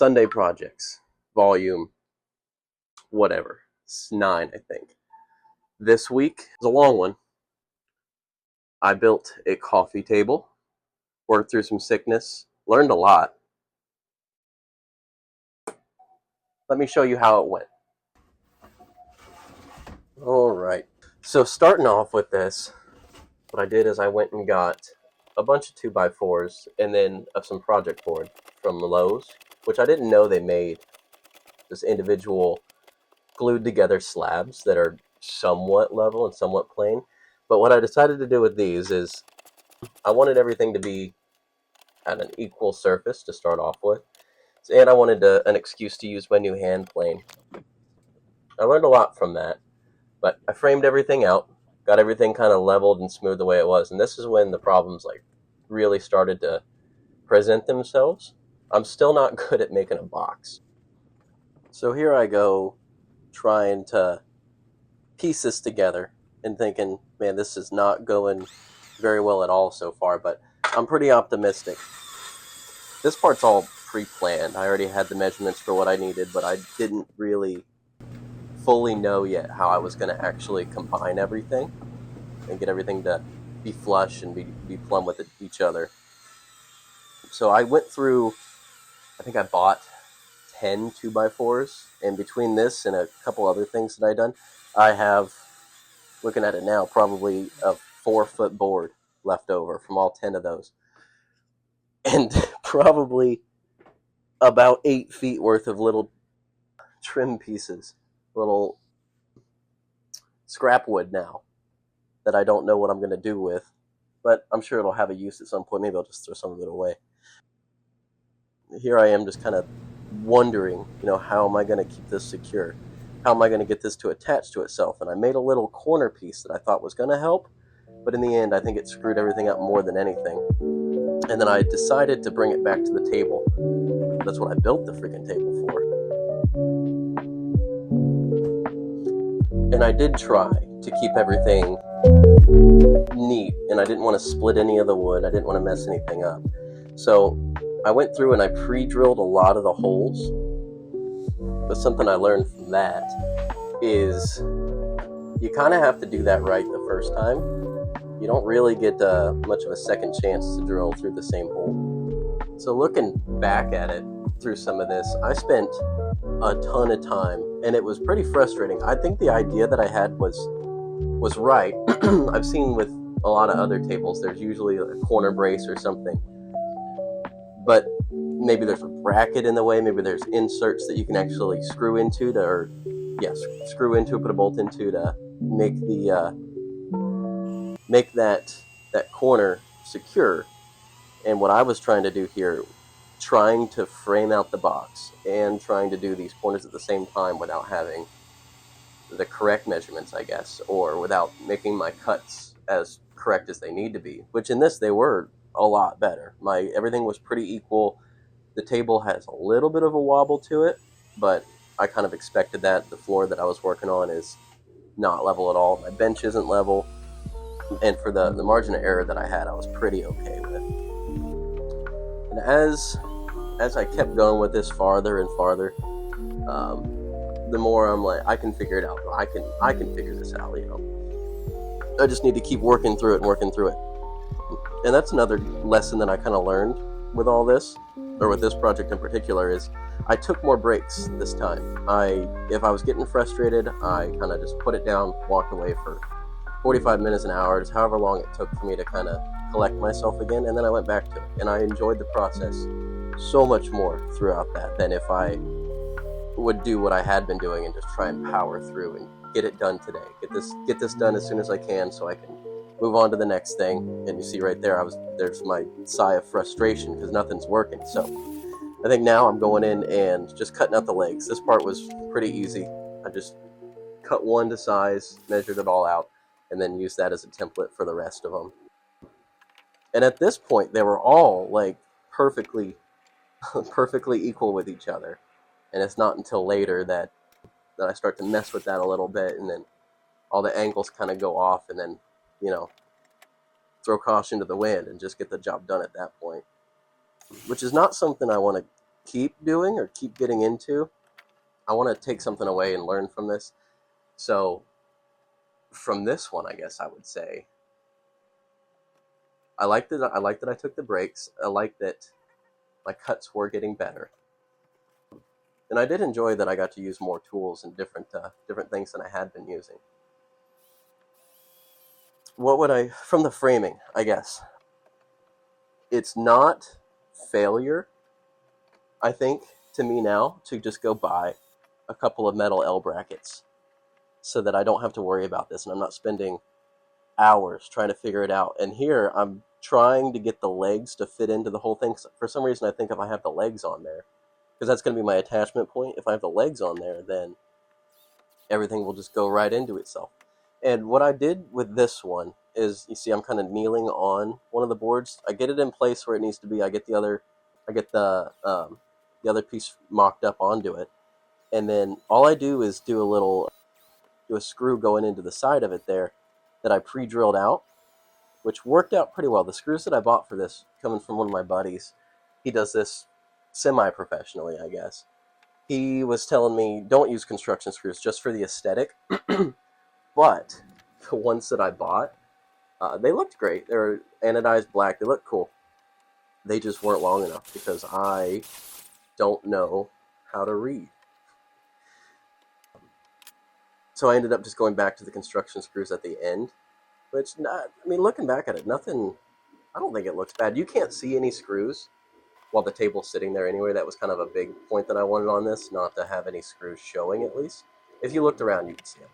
Sunday Projects, volume whatever. It's 9, I think. This week is a long one. I built a coffee table, worked through some sickness, learned a lot. Let me show you how it went. Alright, so starting off with this, what I did is I went and got a bunch of 2x4s and then some project board from Lowe's, which I didn't know they made. Just individual glued together slabs that are somewhat level and somewhat plain. But what I decided to do with these is I wanted everything to be at an equal surface to start off with, and I wanted an excuse to use my new hand plane. I learned a lot from that, but I framed everything out, got everything kind of leveled and smooth the way it was, and this is when the problems really started to present themselves. I'm still not good at making a box. So here I go trying to piece this together and thinking, man, this is not going very well at all so far, but I'm pretty optimistic. This part's all pre-planned. I already had the measurements for what I needed, but I didn't really fully know yet how I was going to actually combine everything and get everything to be flush and be plumb with each other. So I went through, I think I bought 10 2x4s, and between this and a couple other things that I done, I have, looking at it now, probably a 4-foot board left over from all 10 of those. And probably about 8 feet worth of little trim pieces, little scrap wood now that I don't know what I'm going to do with, but I'm sure it'll have a use at some point. Maybe I'll just throw some of it away. Here I am just kind of wondering, how am I going to keep this secure? How am I going to get this to attach to itself? And I made a little corner piece that I thought was going to help, but in the end, I think it screwed everything up more than anything. And then I decided to bring it back to the table. That's what I built the freaking table for. And I did try to keep everything neat, and I didn't want to split any of the wood. I didn't want to mess anything up. So I went through and I pre-drilled a lot of the holes. But something I learned from that is you kind of have to do that right the first time. You don't really get much of a second chance to drill through the same hole. So looking back at it through some of this, I spent a ton of time, and it was pretty frustrating. I think the idea that I had was right. I've seen with a lot of other tables, there's usually a corner brace or something. But maybe there's a bracket in the way, maybe there's inserts that you can actually screw into put a bolt into to make make that corner secure. And what I was trying to do here, trying to frame out the box and trying to do these corners at the same time without having the correct measurements, I guess, or without making my cuts as correct as they need to be, which in this they were a lot better. Everything was pretty equal. The table has a little bit of a wobble to it, but I kind of expected that. The floor that I was working on is not level at all. My bench isn't level, and for the margin of error that I had, I was pretty okay with. And as I kept going with this farther and farther, the more I'm like, I can figure it out. I can figure this out. I just need to keep working through it. And that's another lesson that I kind of learned with all this, or with this project in particular, is I took more breaks this time. If I was getting frustrated, I kind of just put it down, walked away for 45 minutes, an hour, just however long it took for me to kind of collect myself again, and then I went back to it. And I enjoyed the process so much more throughout that than if I would do what I had been doing and just try and power through and get it done today. Get this done as soon as I can so I can move on to the next thing. And you see right there, there's my sigh of frustration because nothing's working. So I think now I'm going in and just cutting out the legs. This part was pretty easy. I just cut one to size, measured it all out, and then used that as a template for the rest of them. And at this point, they were all perfectly equal with each other. And it's not until later that I start to mess with that a little bit, and then all the angles kind of go off, and then, throw caution to the wind and just get the job done at that point, which is not something I want to keep doing or keep getting into. I want to take something away and learn from this. So from this one, I guess I would say I like that. I like that I took the breaks. I like that my cuts were getting better, and I did enjoy that I got to use more tools and different things than I had been using. What would I from the framing? I guess it's not failure. I think to me now to just go buy a couple of metal L brackets so that I don't have to worry about this and I'm not spending hours trying to figure it out. And here I'm trying to get the legs to fit into the whole thing. For some reason, I think if I have the legs on there, because that's going to be my attachment point, if I have the legs on there, then everything will just go right into itself. And what I did with this one is, you see, I'm kind of kneeling on one of the boards. I get it in place where it needs to be. I get the other piece mocked up onto it, and then all I do is do a screw going into the side of it there that I pre-drilled out, which worked out pretty well. The screws that I bought for this, coming from one of my buddies, he does this semi-professionally, I guess. He was telling me, don't use construction screws just for the aesthetic. But the ones that I bought, they looked great. They were anodized black. They looked cool. They just weren't long enough because I don't know how to read. So I ended up just going back to the construction screws at the end, which, looking back at it, nothing, I don't think it looks bad. You can't see any screws while the table's sitting there anyway. That was kind of a big point that I wanted on this, not to have any screws showing at least. If you looked around, you could see them.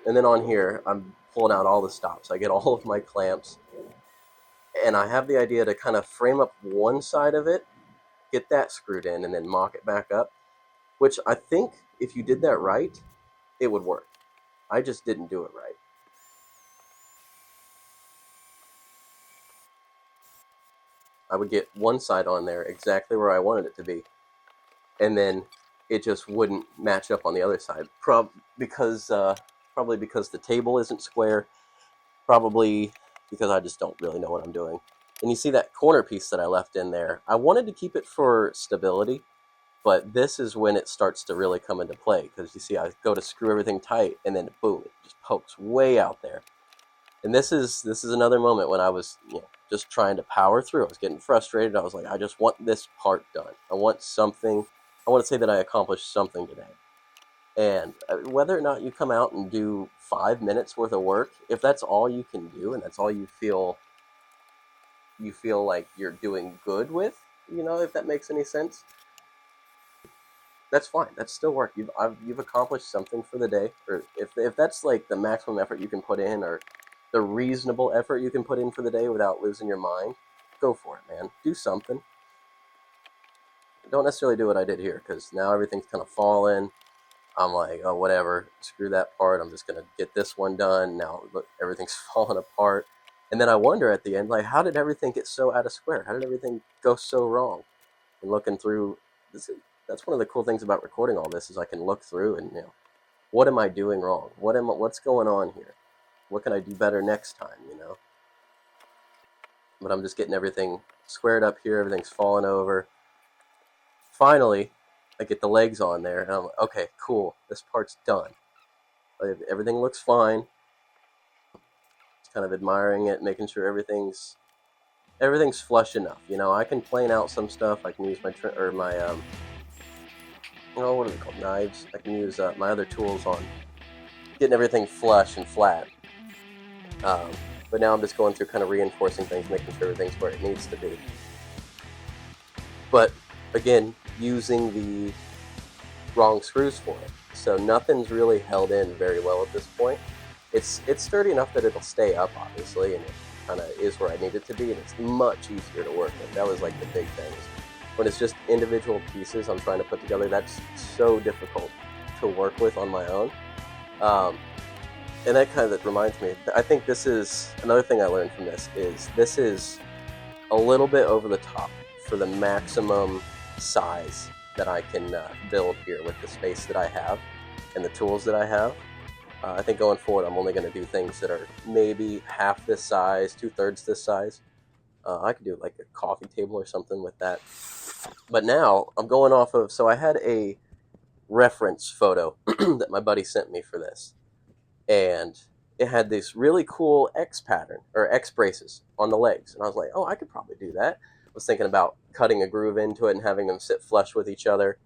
And then on here, I'm pulling out all the stops. I get all of my clamps, and I have the idea to kind of frame up one side of it, get that screwed in, and then mock it back up, which I think if you did that right, it would work. I just didn't do it right. I would get one side on there exactly where I wanted it to be, and then it just wouldn't match up on the other side. Probably because the table isn't square, probably because I just don't really know what I'm doing. And you see that corner piece that I left in there, I wanted to keep it for stability, but this is when it starts to really come into play, because you see I go to screw everything tight, and then boom, it just pokes way out there. And this is another moment when I was, just trying to power through. I was getting frustrated. I was like, I just want this part done. I want to say that I accomplished something today. And whether or not you come out and do 5 minutes worth of work, if that's all you can do and that's all you feel like you're doing good with, if that makes any sense, that's fine. That's still work. You've accomplished something for the day. Or if that's like the maximum effort you can put in, or the reasonable effort you can put in for the day without losing your mind, go for it, man. Do something. Don't necessarily do what I did here, because now everything's kind of fallen. I'm like, oh, whatever, screw that part. I'm just going to get this one done. Now, look, everything's falling apart. And then I wonder at the end, like, how did everything get so out of square? How did everything go so wrong? And looking through, that's one of the cool things about recording all this, is I can look through and, what am I doing wrong? What's going on here? What can I do better next time, But I'm just getting everything squared up here. Everything's falling over. Finally, I get the legs on there, and I'm like, okay, cool, this part's done. Everything looks fine. Just kind of admiring it, making sure everything's flush enough. I can plane out some stuff. I can use what are they called? Knives. I can use my other tools on getting everything flush and flat. But now I'm just going through kind of reinforcing things, making sure everything's where it needs to be. But again, using the wrong screws for it. So nothing's really held in very well at this point. It's sturdy enough that it'll stay up, obviously, and it kind of is where I need it to be, and it's much easier to work with. That was like the big thing. When it's just individual pieces I'm trying to put together, that's so difficult to work with on my own. And that kind of reminds me, I think this is another thing I learned from this is a little bit over the top for the maximum size that I can build here with the space that I have and the tools that I have. I think going forward, I'm only going to do things that are maybe half this size, 2/3 this size. I could do like a coffee table or something with that But now I'm going off of, so I had a reference photo that my buddy sent me for this, and it had this really cool X pattern or X braces on the legs, and I was like, oh, I could probably do that. I was thinking about cutting a groove into it and having them sit flush with each other,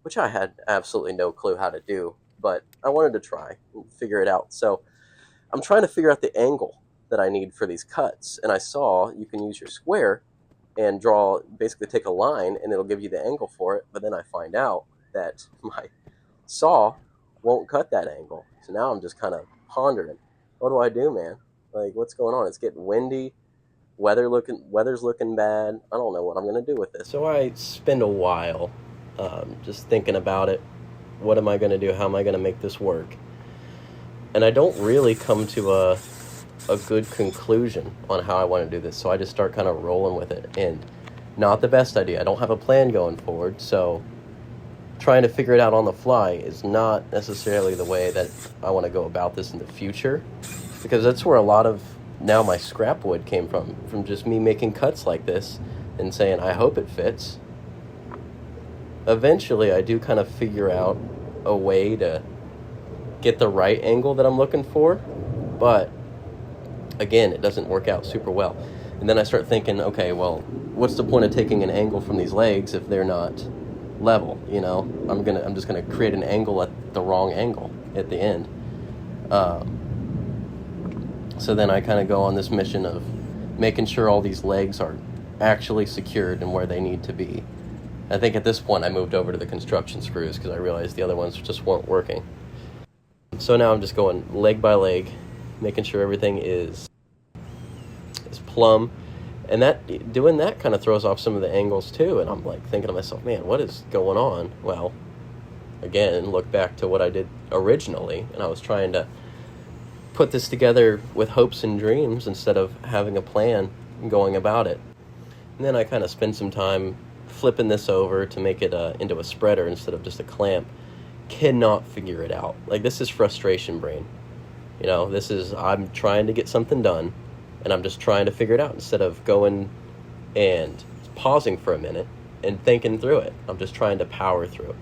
which I had absolutely no clue how to do, but I wanted to try and figure it out. So I'm trying to figure out the angle that I need for these cuts, and I saw you can use your square and draw, basically take a line, and it'll give you the angle for it. But then I find out that my saw won't cut that angle. So now I'm just kind of pondering, what do I do, man? Like, what's going on? It's getting windy. Weather's looking bad. I don't know what I'm gonna do with this. So I spend a while just thinking about it. What am I gonna do? How am I gonna make this work? And I don't really come to a good conclusion on how I want to do this. So I just start kind of rolling with it, and not the best idea. I don't have a plan going forward, so trying to figure it out on the fly is not necessarily the way that I want to go about this in the future, because that's where a lot of now my scrap wood came from just me making cuts like this and saying, I hope it fits. Eventually, I do kind of figure out a way to get the right angle that I'm looking for, but again, it doesn't work out super well. And then I start thinking, okay, well, what's the point of taking an angle from these legs if they're not level? You know, I'm just gonna create an angle at the wrong angle at the end. So then I kind of go on this mission of making sure all these legs are actually secured and where they need to be. I think at this point I moved over to the construction screws because I realized the other ones just weren't working. So now I'm just going leg by leg, making sure everything is plumb, and doing that kind of throws off some of the angles too. And I'm like thinking to myself, man, what is going on? Well, again, look back to what I did originally, and I was trying to put this together with hopes and dreams instead of having a plan and going about it. And then I kind of spend some time flipping this over to make it into a spreader instead of just a clamp. Cannot figure it out. Like, this is frustration brain. You know, this is, I'm trying to get something done, and I'm just trying to figure it out instead of going and pausing for a minute and thinking through it. I'm just trying to power through.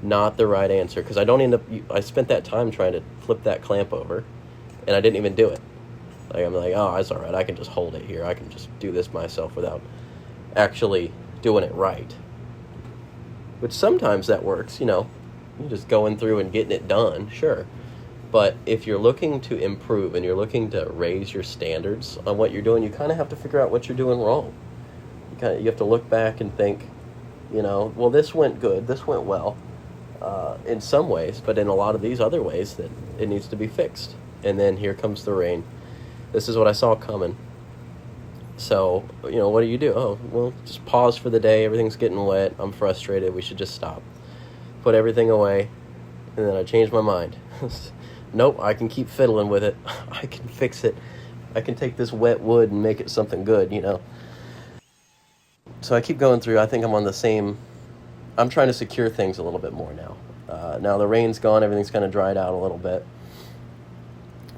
Not the right answer, because I spent that time trying to flip that clamp over, and I didn't even do it. Like, I'm like, oh, it's all right. I can just hold it here. I can just do this myself without actually doing it right. Which sometimes that works, you know. You're just going through and getting it done, sure. But if you're looking to improve and you're looking to raise your standards on what you're doing, you kind of have to figure out what you're doing wrong. You have to look back and think, you know, well, this went good, this went well in some ways, but in a lot of these other ways that it needs to be fixed. And then here comes the rain. This is what I saw coming. So, you know, what do? Oh, well, just pause for the day. Everything's getting wet. I'm frustrated. We should just stop. Put everything away. And then I changed my mind. Nope, I can keep fiddling with it. I can fix it. I can take this wet wood and make it something good, you know. So I keep going through. I think I'm on the same. I'm trying to secure things a little bit more now. Now the rain's gone. Everything's kind of dried out a little bit.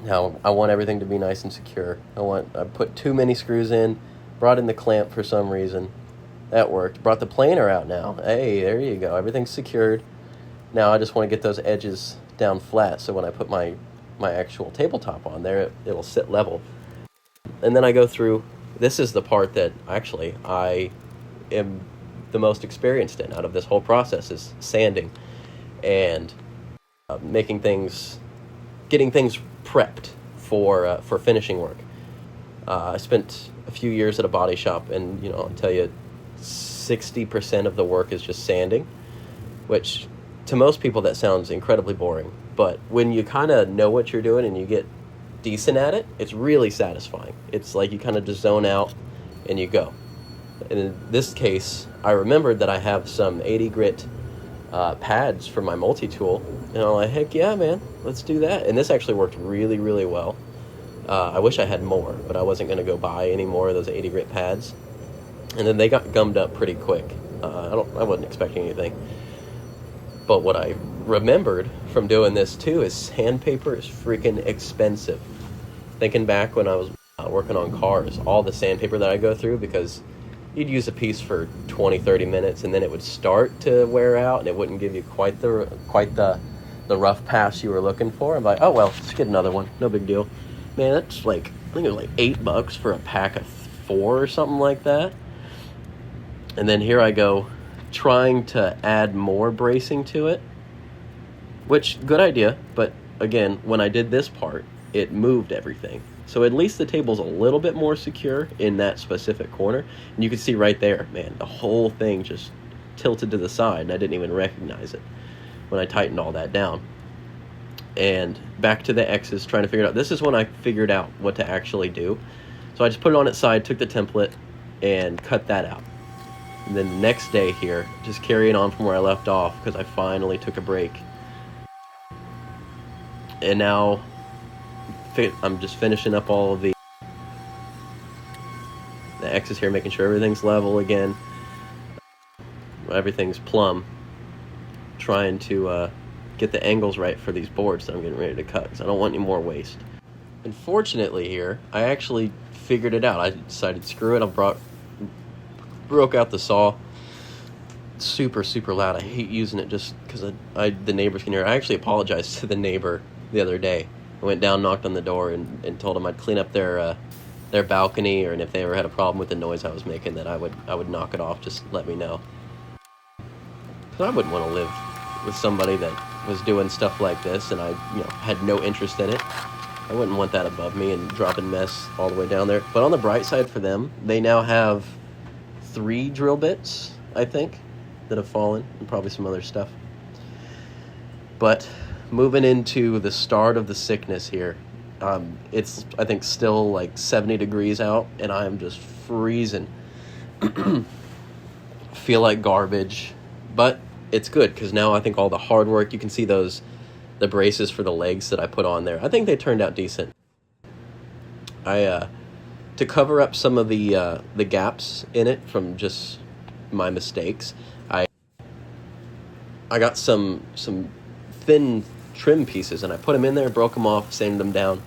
Now I want everything to be nice and secure. I put too many screws in. Brought in the clamp for some reason. That worked. Brought the planer out now. Hey, there you go. Everything's secured. Now I just want to get those edges down flat, so when I put my actual tabletop on there, it'll sit level. And then I go through, this is the part that actually I am the most experienced in out of this whole process, is sanding and getting things prepped for finishing work. I spent a few years at a body shop, and you know, I'll tell you, 60% of the work is just sanding, which to most people that sounds incredibly boring, but when you kind of know what you're doing and you get decent at it, it's really satisfying. It's like you kind of just zone out and you go. And in this case, I remembered that I have some 80 grit pads for my multi-tool, and I'm like, heck yeah, man, let's do that. And this actually worked really, really well. I wish I had more, but I wasn't going to go buy any more of those 80 grit pads. And then they got gummed up pretty quick. I wasn't expecting anything. But what I remembered from doing this too is sandpaper is freaking expensive. Thinking back when I was working on cars, all the sandpaper that I go through, because you'd use a piece for 20-30 minutes, and then it would start to wear out, and it wouldn't give you quite the rough pass you were looking for. I'm like, oh well, let's get another one, no big deal. Man, that's like, I think it was like $8 for a pack of 4 or something like that. And then here I go trying to add more bracing to it, which, good idea, but again, when I did this part, it moved everything. So at least the table's a little bit more secure in that specific corner. And you can see right there, man, the whole thing just tilted to the side, and I didn't even recognize it when I tightened all that down. And back to the X's, trying to figure it out. This is when I figured out what to actually do. So I just put it on its side, took the template, and cut that out. And then the next day here, just carrying on from where I left off, because I finally took a break. And now I'm just finishing up all of the X's here, making sure everything's level again. Everything's plumb. Trying to get the angles right for these boards that I'm getting ready to cut, because I don't want any more waste. And fortunately here, I actually figured it out. I decided, screw it, I broke out the saw. Super, super loud. I hate using it just because the neighbors can hear it. I actually apologized to the neighbor the other day. I went down, knocked on the door, and told them I'd clean up their balcony, or and if they ever had a problem with the noise I was making, that I would knock it off. Just let me know. Because I wouldn't want to live with somebody that was doing stuff like this, and I had no interest in it. I wouldn't want that above me and dropping mess all the way down there. But on the bright side for them, they now have 3 drill bits, I think, that have fallen, and probably some other stuff. But moving into the start of the sickness here, it's, I think, still like 70 degrees out, and I'm just freezing. Feel like garbage, but it's good, because now I think all the hard work, you can see the braces for the legs that I put on there, I think they turned out decent. To cover up some of the gaps in it from just my mistakes, I got some thin trim pieces, and I put them in there, broke them off, sanded them down,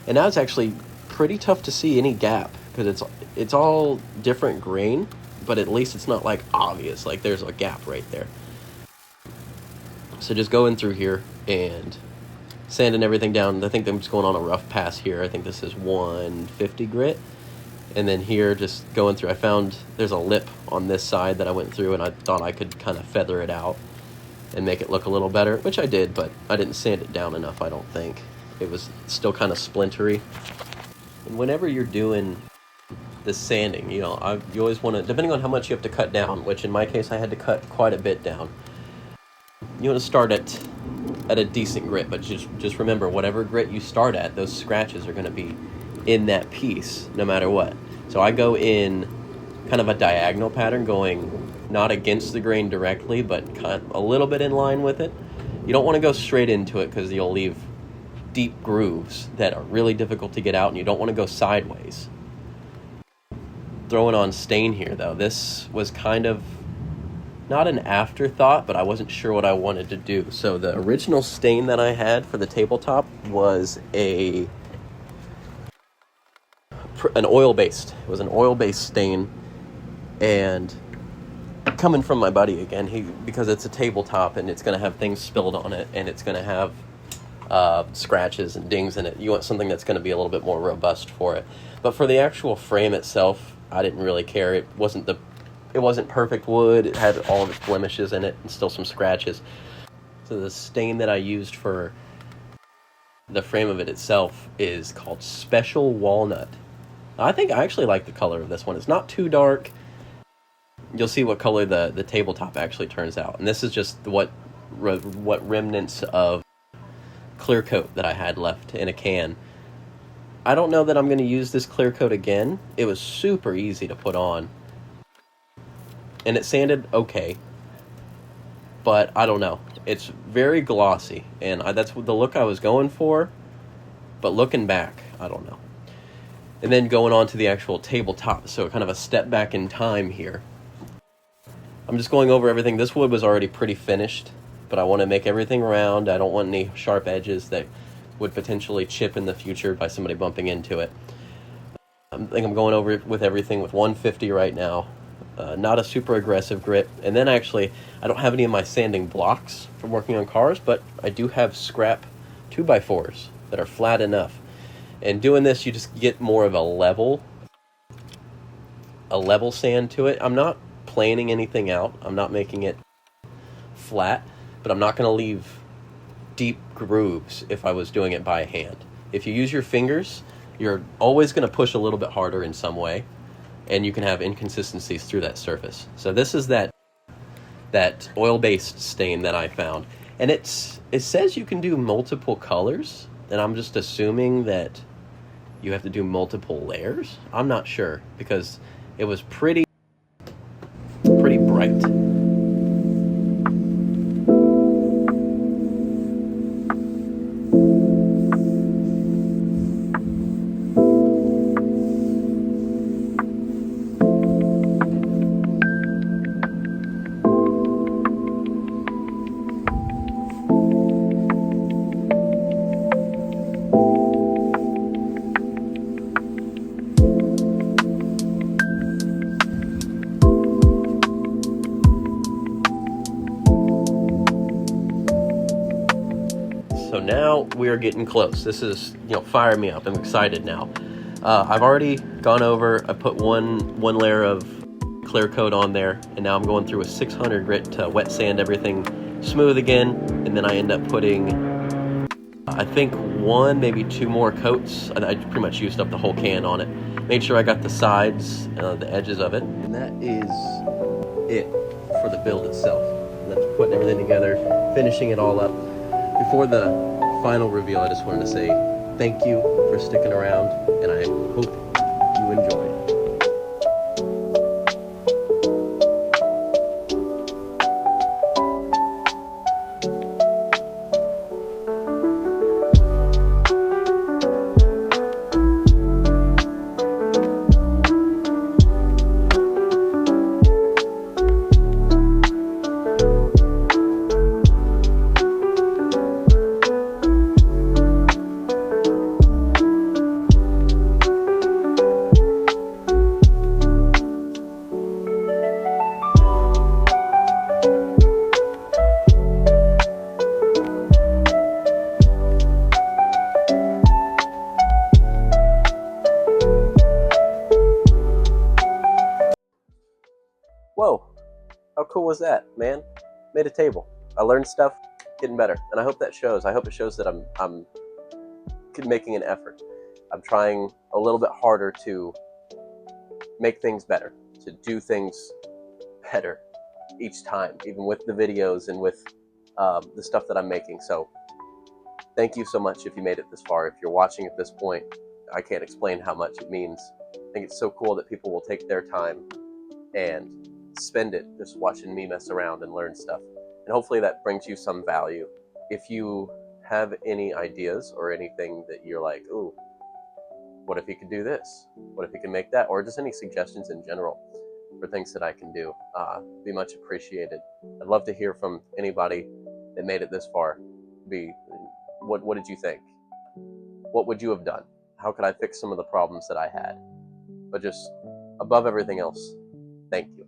and now it's actually pretty tough to see any gap, because it's all different grain, but at least it's not like obvious, like there's a gap right there. So just going through here and sanding everything down. I think I'm just going on a rough pass here. I think this is 150 grit. And then here, just going through, I found there's a lip on this side that I went through, and I thought I could kind of feather it out and make it look a little better, which I did, but I didn't sand it down enough, I don't think. It was still kind of splintery. And whenever you're doing the sanding, you always want to, depending on how much you have to cut down, which in my case I had to cut quite a bit down, you want to start at a decent grit, but just remember, whatever grit you start at, those scratches are going to be in that piece no matter what. So I go in kind of a diagonal pattern, going not against the grain directly, but kind of a little bit in line with it. You don't want to go straight into it, because you'll leave deep grooves that are really difficult to get out, and you don't want to go sideways. Throwing on stain here, though, this was kind of not an afterthought, but I wasn't sure what I wanted to do. So the original stain that I had for the tabletop was an oil-based. It was an oil-based stain, and coming from my buddy again, because it's a tabletop and it's going to have things spilled on it, and it's going to have scratches and dings in it. You want something that's going to be a little bit more robust for it. But for the actual frame itself, I didn't really care. It wasn't perfect wood. It had all of its blemishes in it and still some scratches. So the stain that I used for the frame of it itself is called Special Walnut. I think I actually like the color of this one. It's not too dark. You'll see what color the tabletop actually turns out. And this is just what remnants of clear coat that I had left in a can. I don't know that I'm going to use this clear coat again. It was super easy to put on, and it sanded okay, but I don't know. It's very glossy, and that's the look I was going for, but looking back, I don't know. And then going on to the actual tabletop, so kind of a step back in time here. I'm just going over everything. This wood was already pretty finished, but I want to make everything round. I don't want any sharp edges that would potentially chip in the future by somebody bumping into it. I think I'm going over it with everything with 150 right now. not a super aggressive grip. And then actually, I don't have any of my sanding blocks from working on cars, but I do have scrap 2x4s that are flat enough. And doing this, you just get more of a level sand to it. I'm not planing anything out. I'm not making it flat, but I'm not going to leave deep grooves if I was doing it by hand. If you use your fingers, you're always going to push a little bit harder in some way, and you can have inconsistencies through that surface. So this is that oil-based stain that I found, and it says you can do multiple colors, and I'm just assuming that you have to do multiple layers. I'm not sure, because it was pretty bright. So now we are getting close. This is, firing me up. I'm excited now. I've already gone over, I put one layer of clear coat on there, and now I'm going through a 600 grit to wet sand everything smooth again, and then I end up putting, I think one, maybe two more coats. I pretty much used up the whole can on it. Made sure I got the sides, the edges of it, and that is it for the build itself. That's putting everything together, finishing it all up. Before the final reveal, I just wanted to say thank you for sticking around, and I hope you enjoy. Whoa, how cool was that, man? Made a table. I learned stuff, getting better, and I hope that shows. I hope it shows that I'm making an effort. I'm trying a little bit harder to make things better, to do things better each time, even with the videos and with the stuff that I'm making. So thank you so much if you made it this far. If you're watching at this point, I can't explain how much it means. I think it's so cool that people will take their time and spend it just watching me mess around and learn stuff. And hopefully that brings you some value. If you have any ideas or anything that you're like, ooh, what if you could do this? What if you can make that? Or just any suggestions in general for things that I can do, be much appreciated. I'd love to hear from anybody that made it this far. What did you think? What would you have done? How could I fix some of the problems that I had? But just above everything else, thank you.